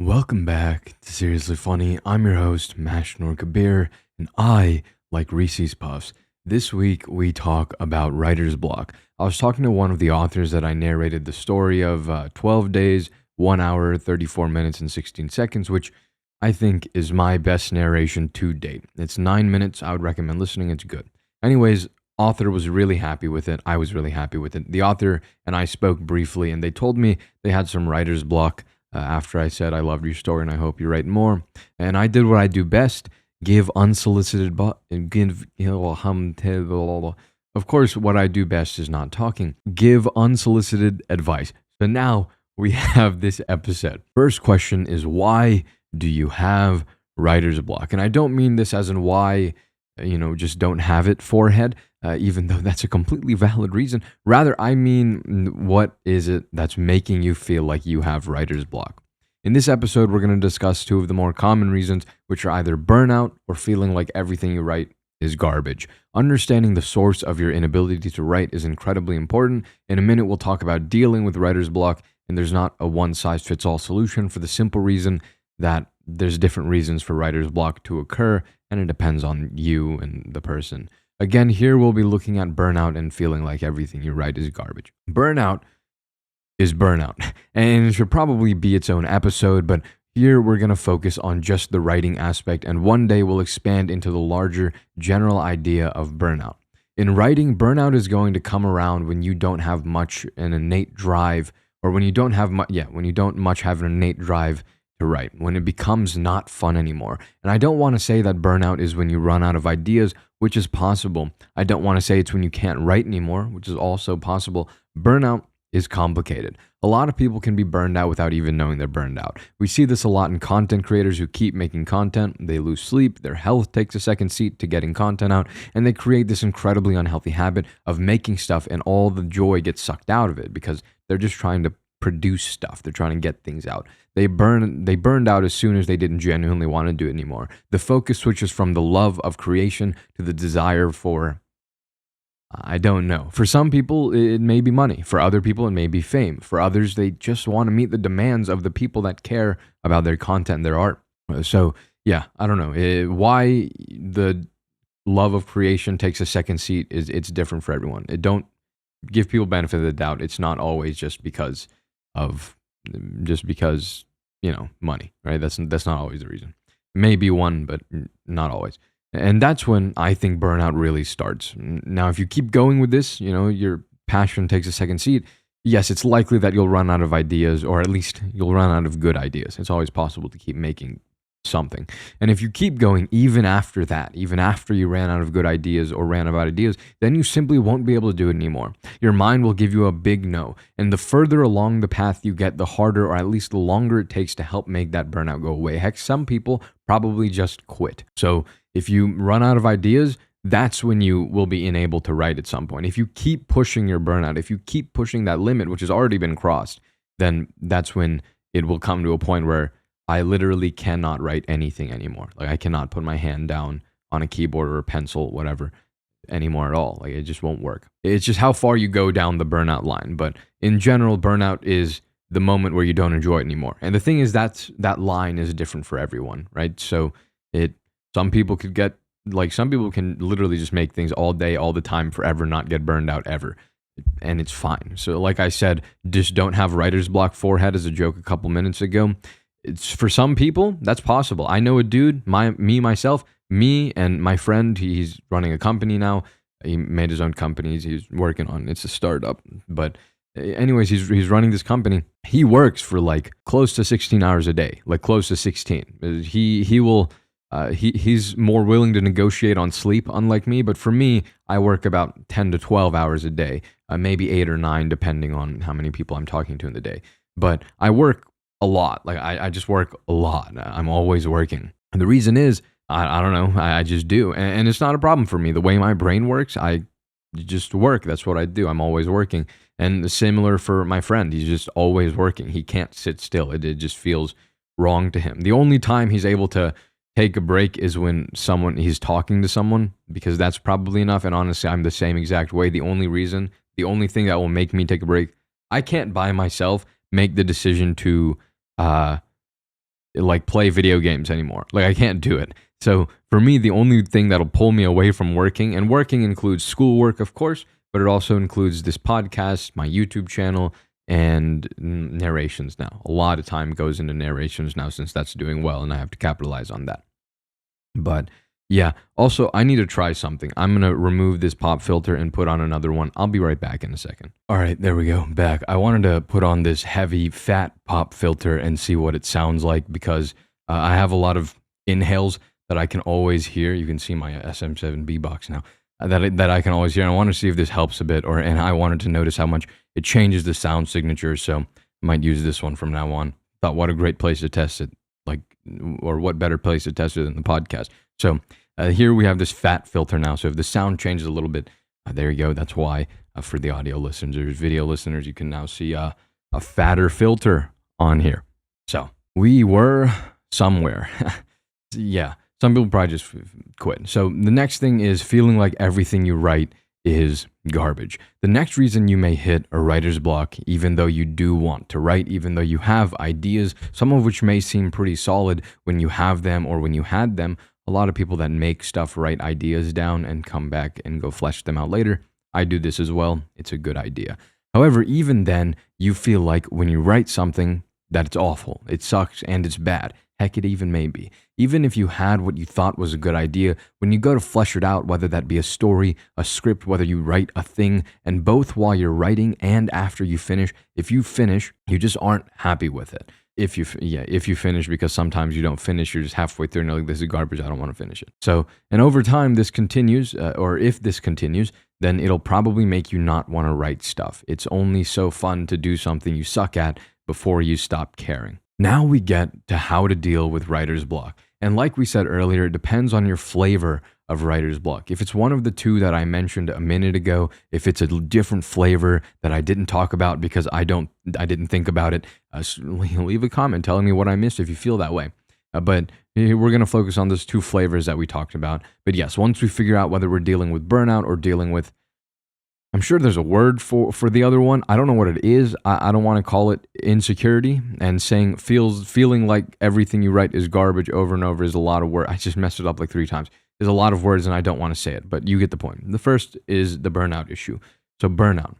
Welcome back to Seriously Funny. I'm your host, Mashnor Kabir, and I like Reese's Puffs. This week, we talk about writer's block. I was talking to one of the authors that I narrated the story of 12 days, 1 hour, 34 minutes, and 16 seconds, which I think is my best narration to date. It's 9 minutes. I would recommend listening. It's good. Anyways, author was really happy with it. I was really happy with it. The author and I spoke briefly, and they told me they had some writer's block after I said I loved your story and I hope you write more. And I did what I do best: give unsolicited give of course what I do best is not talking. Give unsolicited advice. So now we have this episode. First question is, why do you have writer's block? And I don't mean this as in why just don't have it forehead, even though that's a completely valid reason. Rather, I mean, what is it that's making you feel like you have writer's block? In this episode, we're going to discuss two of the more common reasons, which are either burnout or feeling like everything you write is garbage. Understanding the source of your inability to write is incredibly important. In a minute, we'll talk about dealing with writer's block, and there's not a one-size-fits-all solution for the simple reason that there's different reasons for writer's block to occur, and it depends on you and the person. Again, here we'll be looking at burnout and feeling like everything you write is garbage. Burnout is burnout, and it should probably be its own episode, but here we're going to focus on just the writing aspect, and one day we'll expand into the larger general idea of burnout. In writing, burnout is going to come around when you don't have much an innate drive, or when you don't have when you don't much have an innate drive to write, when it becomes not fun anymore. And I don't want to say that burnout is when you run out of ideas, which is possible. I don't want to say it's when you can't write anymore, which is also possible. Burnout is complicated. A lot of people can be burned out without even knowing they're burned out. We see this a lot in content creators who keep making content. They lose sleep, their health takes a second seat to getting content out, and they create this incredibly unhealthy habit of making stuff, and all the joy gets sucked out of it because they're just trying to produce stuff. They're trying to get things out. They burned out as soon as they didn't genuinely want to do it anymore. The focus switches from the love of creation to the desire for, I don't know. For some people, it may be money. For other people, it may be fame. For others, they just want to meet the demands of the people that care about their content and their art. So, yeah, I don't know. Why the love of creation takes a second seat is it's different for everyone. It don't give people benefit of the doubt. It's not always just because money, right? That's not always the reason. Maybe one, but not always. And that's when I think burnout really starts. Now, if you keep going with this, your passion takes a second seat. Yes, it's likely that you'll run out of ideas, or at least you'll run out of good ideas. It's always possible to keep making something. And if you keep going, even after that, even after you ran out of good ideas or ran out of ideas, then you simply won't be able to do it anymore. Your mind will give you a big no. And the further along the path you get, the harder, or at least the longer it takes to help make that burnout go away. Heck, some people probably just quit. So if you run out of ideas, that's when you will be unable to write at some point. If you keep pushing your burnout, if you keep pushing that limit, which has already been crossed, then that's when it will come to a point where I literally cannot write anything anymore. Like, I cannot put my hand down on a keyboard or a pencil, whatever, anymore at all. Like, it just won't work. It's just how far you go down the burnout line. But in general, burnout is the moment where you don't enjoy it anymore. And the thing is, that line is different for everyone, right? So some people can literally just make things all day, all the time, forever, not get burned out ever. And it's fine. So like I said, just don't have writer's block forehead as a joke a couple minutes ago. It's for some people, that's possible. I know a dude, me and my friend, he's running a company now. He made his own company. He's working on, it's a startup. But anyways, he's running this company. He works for like close to 16 hours a day, like close to 16. He's more willing to negotiate on sleep, unlike me. But for me, I work about 10 to 12 hours a day, maybe 8 or 9, depending on how many people I'm talking to in the day. But I work a lot. Like, I just work a lot. I'm always working. And the reason is, I don't know, I just do. And it's not a problem for me. The way my brain works, I just work. That's what I do. I'm always working. And similar for my friend. He's just always working. He can't sit still. It just feels wrong to him. The only time he's able to take a break is when he's talking to someone, because that's probably enough. And honestly, I'm the same exact way. The only thing that will make me take a break, I can't by myself make the decision to like play video games anymore. Like I can't do it. So for me, the only thing that'll pull me away from working, and working includes schoolwork, of course, but it also includes this podcast, my YouTube channel, and narrations now. A lot of time goes into narrations now since that's doing well, and I have to capitalize on that. But yeah, also, I need to try something. I'm going to remove this pop filter and put on another one. I'll be right back in a second. All right, there we go, back. I wanted to put on this heavy, fat pop filter and see what it sounds like because I have a lot of inhales that I can always hear. You can see my SM7B box now. That I can always hear. And I want to see if this helps a bit, and I wanted to notice how much it changes the sound signature, so I might use this one from now on. Thought what a great place to test it, or what better place to test it than the podcast. So here we have this fat filter now, so if the sound changes a little bit, there you go, that's why. For the audio listeners, video listeners, you can now see a fatter filter on here. So we were somewhere. Yeah. Some people probably just quit. So the next thing is feeling like everything you write is garbage. The next reason you may hit a writer's block, even though you do want to write, even though you have ideas, some of which may seem pretty solid when you have them or when you had them. A lot of people that make stuff write ideas down and come back and go flesh them out later. I do this as well. It's a good idea. However, even then, you feel like when you write something that it's awful, it sucks, and it's bad. Heck, it even may be. Even if you had what you thought was a good idea, when you go to flesh it out, whether that be a story, a script, whether you write a thing, and both while you're writing and after you finish, if you finish, you just aren't happy with it. If you finish, because sometimes you don't finish, you're just halfway through and you're like, this is garbage, I don't want to finish it. So, and over time, this continues, or if this continues, then it'll probably make you not want to write stuff. It's only so fun to do something you suck at before you stop caring. Now we get to how to deal with writer's block. And like we said earlier, it depends on your flavor of writer's block. If it's one of the two that I mentioned a minute ago, if it's a different flavor that I didn't talk about because I didn't think about it, leave a comment telling me what I missed if you feel that way. But we're going to focus on those two flavors that we talked about. But yes, once we figure out whether we're dealing with burnout or dealing with, I'm sure there's a word for the other one. I don't know what it is. I don't want to call it insecurity, and feeling like everything you write is garbage over and over is a lot of words. I just messed it up like 3 times. There's a lot of words and I don't want to say it, but you get the point. The first is the burnout issue. So burnout,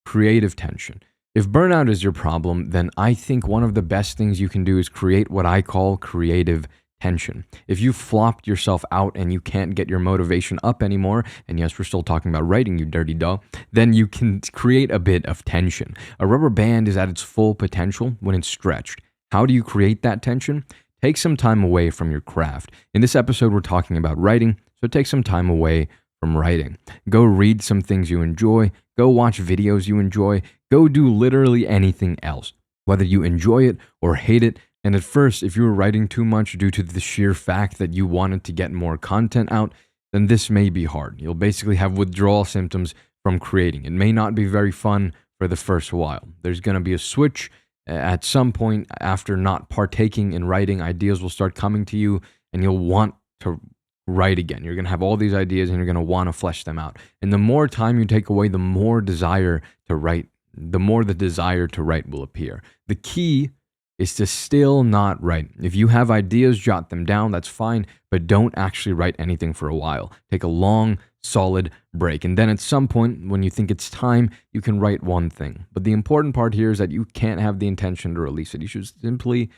creative tension. If burnout is your problem, then I think one of the best things you can do is create what I call creative tension. If you flopped yourself out and you can't get your motivation up anymore, and yes, we're still talking about writing, you dirty dog, then you can create a bit of tension. A rubber band is at its full potential when it's stretched. How do you create that tension? Take some time away from your craft. In this episode, we're talking about writing, so take some time away from writing. Go read some things you enjoy. Go watch videos you enjoy. Go do literally anything else, whether you enjoy it or hate it. And at first, if you were writing too much due to the sheer fact that you wanted to get more content out, then this may be hard. You'll basically have withdrawal symptoms from creating. It may not be very fun for the first while. There's going to be a switch. At some point, after not partaking in writing, ideas will start coming to you and you'll want to write again. You're going to have all these ideas and you're going to want to flesh them out. And the more time you take away, the more desire to write, the more the desire to write will appear. The key is to still not write. If you have ideas, jot them down, that's fine, but don't actually write anything for a while. Take a long, solid break. And then at some point, when you think it's time, you can write one thing. But the important part here is that you can't have the intention to release it. You should simply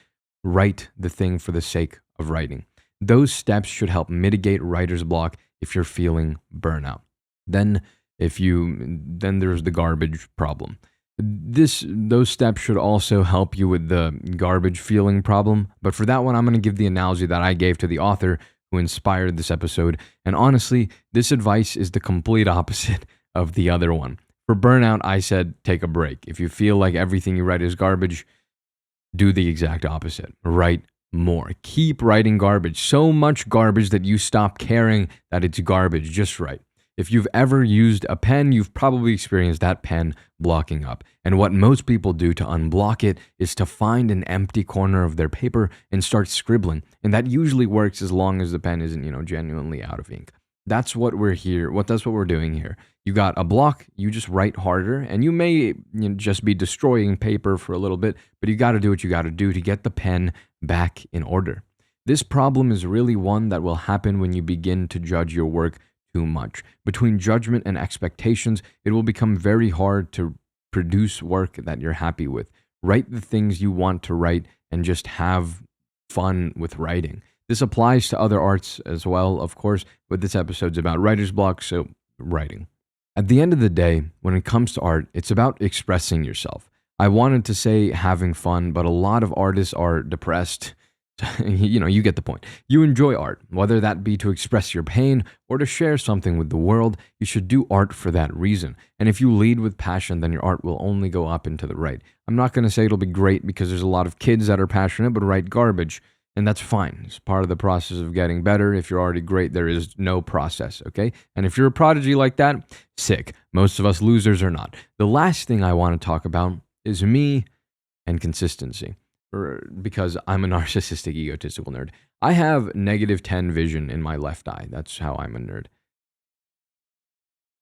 write the thing for the sake of writing. Those steps should help mitigate writer's block if you're feeling burnout. Then there's the garbage problem. Those steps should also help you with the garbage feeling problem. But for that one, I'm going to give the analogy that I gave to the author who inspired this episode. And honestly, this advice is the complete opposite of the other one. For burnout, I said, take a break. If you feel like everything you write is garbage, do the exact opposite. Write more. Keep writing garbage. So much garbage that you stop caring that it's garbage. Just write. If you've ever used a pen, you've probably experienced that pen blocking up. And what most people do to unblock it is to find an empty corner of their paper and start scribbling. And that usually works as long as the pen isn't, genuinely out of ink. That's what we're here. That's what we're doing here. You got a block, you just write harder, and you may just be destroying paper for a little bit, but you got to do what you got to do to get the pen back in order. This problem is really one that will happen when you begin to judge your work too much. Between judgment and expectations, it will become very hard to produce work that you're happy with. Write the things you want to write and just have fun with writing. This applies to other arts as well, of course, but this episode's about writer's block, so writing. At the end of the day, when it comes to art, it's about expressing yourself. I wanted to say having fun, but a lot of artists are depressed. You get the point. You enjoy art, whether that be to express your pain or to share something with the world. You should do art for that reason. And if you lead with passion, then your art will only go up and to the right. I'm not going to say it'll be great because there's a lot of kids that are passionate but write garbage. And that's fine. It's part of the process of getting better. If you're already great, there is no process, okay? And if you're a prodigy like that, sick. Most of us losers are not. The last thing I want to talk about is me and consistency. Because I'm a narcissistic, egotistical nerd. I have -10 vision in my left eye. That's how I'm a nerd.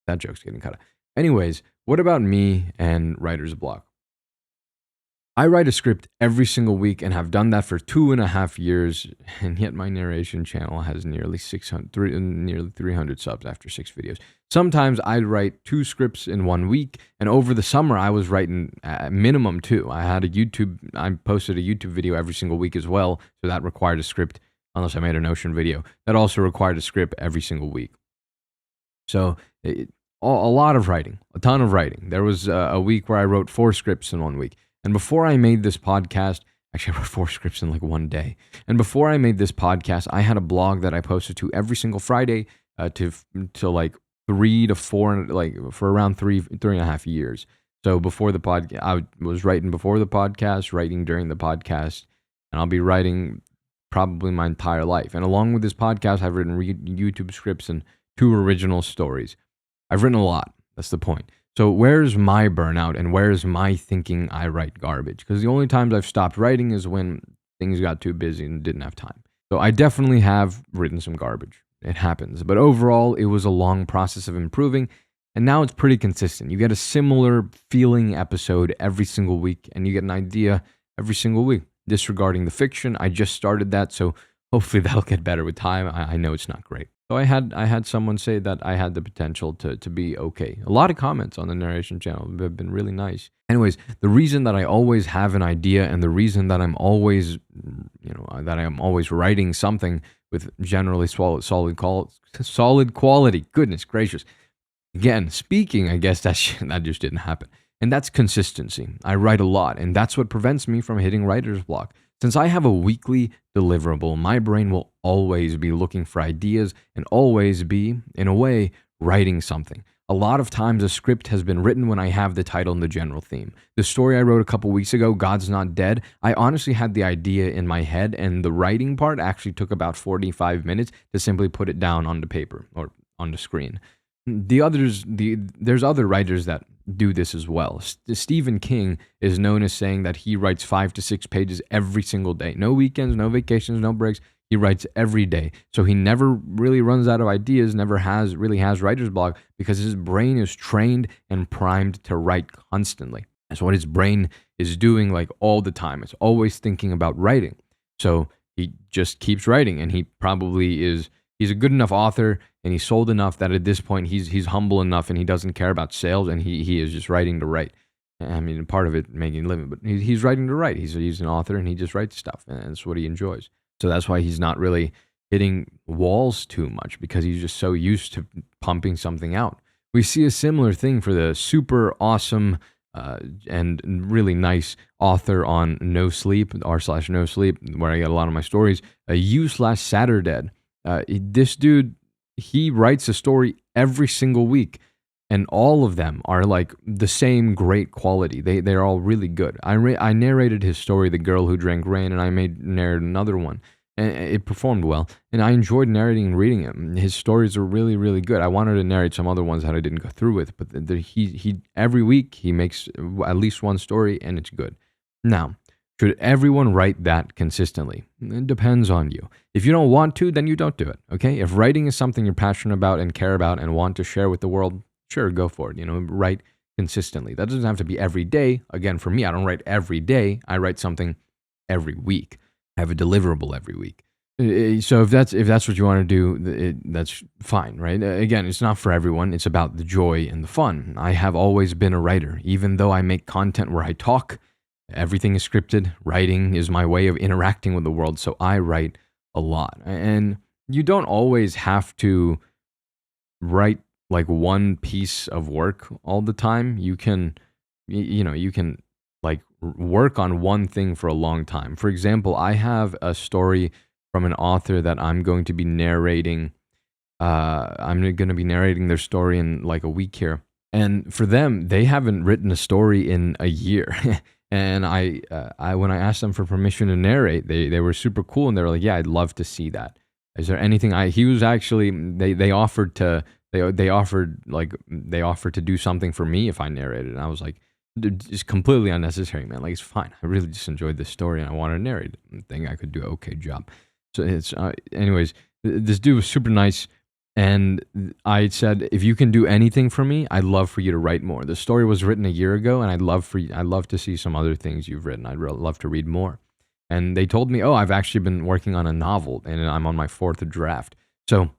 That joke's getting cut out. Anyways, what about me and writer's block? I write a script every single week and have done that for 2.5 years, and yet my narration channel has nearly 300 subs after 6 videos. Sometimes I'd write 2 scripts in 1 week, and over the summer I was writing minimum 2. I posted a YouTube video every single week as well, so that required a script, unless I made a Notion video. That also required a script every single week. So a lot of writing, a ton of writing. There was a week where I wrote 4 scripts in 1 week. And before I made this podcast, actually I wrote 4 scripts in like 1 day. And before I made this podcast, I had a blog that I posted to every single Friday to like 3 to 4, like for around 3.5 years. So before the podcast, I was writing before the podcast, writing during the podcast, and I'll be writing probably my entire life. And along with this podcast, I've written YouTube scripts and 2 original stories. I've written a lot. That's the point. So where's my burnout and where's my thinking I write garbage? Because the only times I've stopped writing is when things got too busy and didn't have time. So I definitely have written some garbage. It happens. But overall, it was a long process of improving. And now it's pretty consistent. You get a similar feeling episode every single week, and you get an idea every single week. Disregarding the fiction, I just started that, so hopefully that'll get better with time. I know it's not great. So I had someone say that I had the potential to be okay. A lot of comments on the narration channel have been really nice. Anyways, the reason that I always have an idea and the reason that I'm always, writing something with generally solid quality. Goodness gracious. Again, speaking, I guess that just didn't happen. And that's consistency. I write a lot, and that's what prevents me from hitting writer's block. Since I have a weekly deliverable, my brain will always be looking for ideas and always be, in a way, writing something. A lot of times a script has been written when I have the title and the general theme. The story I wrote a couple weeks ago, God's Not Dead, I honestly had the idea in my head, and the writing part actually took about 45 minutes to simply put it down on the paper or on the screen. There's other writers that do this as well. Stephen King is known as saying that he writes 5 to 6 pages every single day. No weekends, no vacations, no breaks. He writes every day. So he never really runs out of ideas, never has writer's block because his brain is trained and primed to write constantly. That's what his brain is doing like all the time. It's always thinking about writing. So he just keeps writing, and he probably he's a good enough author, and he's sold enough that at this point he's humble enough and he doesn't care about sales, and he is just writing to write. I mean, part of it making a living, but he's writing to write. He's an author, and he just writes stuff, and that's what he enjoys. So that's why he's not really hitting walls too much, because he's just so used to pumping something out. We see a similar thing for the super awesome and really nice author on No Sleep, r/No Sleep, where I get a lot of my stories, u/Saturday. This dude, he writes a story every single week, and all of them are like the same great quality. They're all really good. I narrated his story, The Girl Who Drank Rain, and I narrated another one, and it performed well. And I enjoyed narrating and reading him. His stories are really, really good. I wanted to narrate some other ones that I didn't go through with, but he every week he makes at least one story, and it's good. Now, should everyone write that consistently? It depends on you. If you don't want to, then you don't do it, okay? If writing is something you're passionate about and care about and want to share with the world, sure, go for it. Write consistently. That doesn't have to be every day. Again, for me, I don't write every day. I write something every week. I have a deliverable every week. So if that's what you want to do, that's fine, right? Again, it's not for everyone. It's about the joy and the fun. I have always been a writer, even though I make content where I talk. Everything is scripted. Writing is my way of interacting with the world, so I write a lot. And you don't always have to write like one piece of work all the time. You can, you can like work on one thing for a long time. For example, I have a story from an author that I'm going to be narrating. I'm going to be narrating their story in like a week here. And for them, they haven't written a story in a year. And I when I asked them for permission to narrate, they were super cool, and they were like, "Yeah, I'd love to see that. Is there anything?" He was actually they offered to they offered to do something for me if I narrated, and I was like, it's completely unnecessary, man. Like, it's fine. I really just enjoyed this story, and I want to narrate it. I think I could do an okay job. So it's anyways, this dude was super nice. And I said, if you can do anything for me, I'd love for you to write more. The story was written a year ago, and I'd love to see some other things you've written. I'd love to read more. And they told me, oh, I've actually been working on a novel, and I'm on my 4th draft. So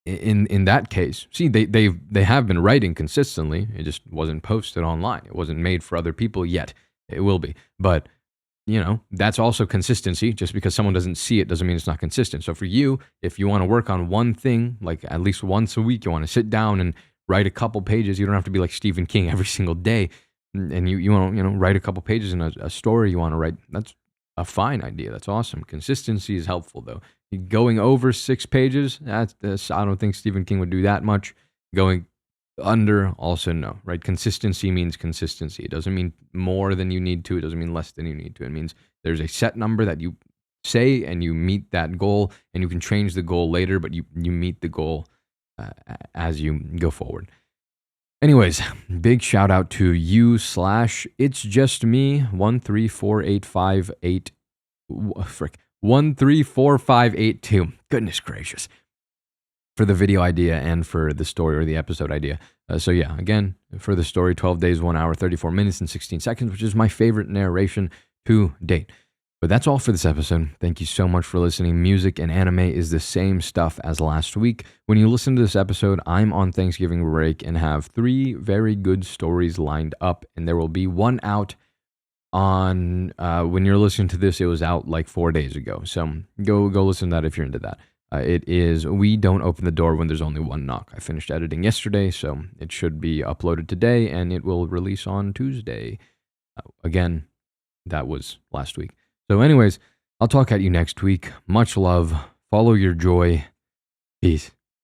in that case, see, they have been writing consistently. It just wasn't posted online. It wasn't made for other people yet. It will be, but that's also consistency. Just because someone doesn't see it doesn't mean it's not consistent. So for you, if you want to work on one thing, like at least once a week, you want to sit down and write a couple pages. You don't have to be like Stephen King every single day. And you want to, write a couple pages in a story you want to write. That's a fine idea. That's awesome. Consistency is helpful though. Going over 6 pages, I don't think Stephen King would do that much. Going under, also no, right? Consistency means consistency. It doesn't mean more than you need to. It doesn't mean less than you need to. It means there's a set number that you say and you meet that goal, and you can change the goal later, but you meet the goal as you go forward. Anyways, big shout out to you / it's just me 13485 1345882. Goodness gracious. For the video idea and for the story or the episode idea. So yeah, again, for the story, 12 days, 1 hour, 34 minutes, and 16 seconds, which is my favorite narration to date. But that's all for this episode. Thank you so much for listening. Music and anime is the same stuff as last week. When you listen to this episode, I'm on Thanksgiving break and have 3 very good stories lined up, and there will be one out on, when you're listening to this, it was out like 4 days ago. So go listen to that if you're into that. It is We Don't Open the Door When There's Only One Knock. I finished editing yesterday, so it should be uploaded today, and it will release on Tuesday. Again, that was last week. So anyways, I'll talk at you next week. Much love. Follow your joy. Peace.